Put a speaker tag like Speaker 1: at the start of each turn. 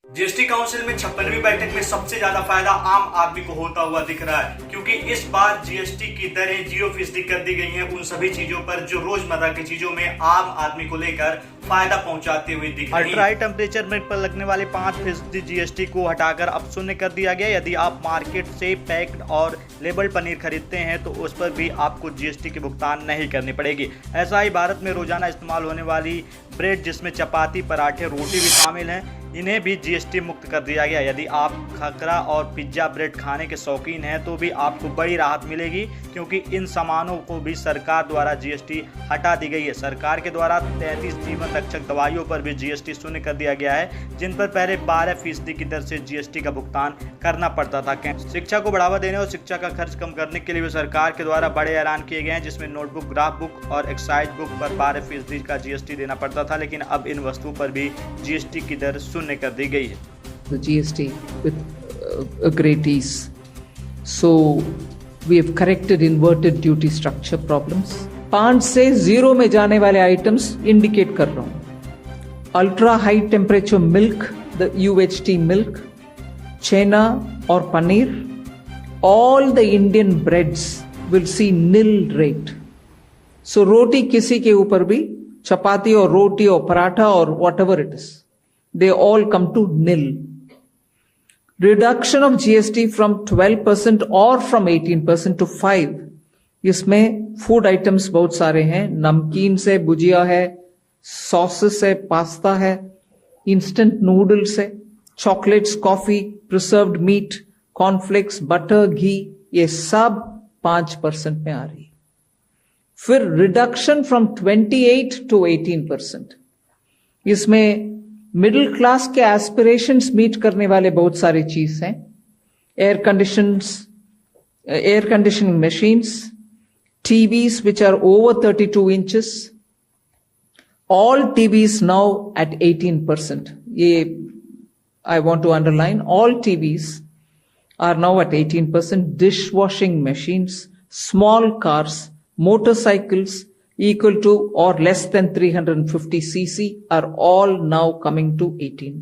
Speaker 1: GST council में 56वीं बैठक में सबसे ज्यादा फायदा आम आदमी को होता हुआ दिख रहा है, क्योंकि इस बार जीएसटी की दरें 0% कर दी गई हैं उन सभी चीजों पर जो रोजमर्रा की चीजों में आम आदमी को लेकर फायदा पहुंचाते हुए दिख रही है। अल्ट्रा हाई टेम्परेचर मिल्क पर लगने वाले 5% जीएसटी को हटाकर अब शून्य कर दिया गया। यदि आप मार्केट से पैक्ड और लेबल्ड पनीर खरीदते हैं तो उस पर भी आपको जीएसटी की भुगतान नहीं करनी पड़ेगी। ऐसा ही भारत में रोजाना इस्तेमाल होने वाली ब्रेड, जिसमें चपाती, पराठे, रोटी भी शामिल हैं, इन्हें भी जीएसटी मुक्त कर दिया गया। यदि आप खकरा और पिज्जा ब्रेड खाने के शौकीन हैं तो भी आपको बड़ी राहत मिलेगी, क्योंकि इन सामानों को भी सरकार द्वारा जीएसटी हटा दी गई है। सरकार के द्वारा 33 जीवन रक्षक दवाइयों पर भी जीएसटी शून्य कर दिया गया है, जिन पर पहले 12% की दर से जीएसटी का भुगतान करना पड़ता था। शिक्षा को बढ़ावा देने और शिक्षा का खर्च कम करने के लिए भी सरकार के द्वारा बड़े ऐलान किए गए हैं, जिसमें नोटबुक, ग्राफ बुक और एक्साइज बुक पर 12% का जीएसटी देना पड़ता था, लेकिन अब इन वस्तुओं पर भी जीएसटी की दर शून्य कर दी गई है।
Speaker 2: The GST with a great ease. So we have corrected inverted duty structure problems. 5 से 0 में जाने वाले आइटम्स इंडिकेट कर रहा हूं। Ultra high temperature milk, the UHT milk, chhena और paneer, all the Indian breads will see nil rate. So रोटी किसी के ऊपर भी, चपाती और रोटी और पराठा और whatever it is, they all come to nil. Reduction of GST from 12% or from 18% to 5%. इसमें food items बहुत सारे हैं, नमकीन से भुजिया है, सॉसेस है, पास्ता है, इंस्टेंट नूडल्स है, chocolates, coffee, preserved meat, cornflakes, butter, ghee, ये सब 5% में आ रही है। फिर रिडक्शन फ्रॉम 28 to 18%. इसमें मिडिल क्लास के एस्पिरेशंस मीट करने वाले बहुत सारी चीज हैं। Air conditioning machines, TVs which are over 32 inches, all TVs now at 18%. ये I want to underline, all TVs are now at 18%. Dishwashing machines, small cars, motorcycles equal to or less than 350 cc are all now coming to 18.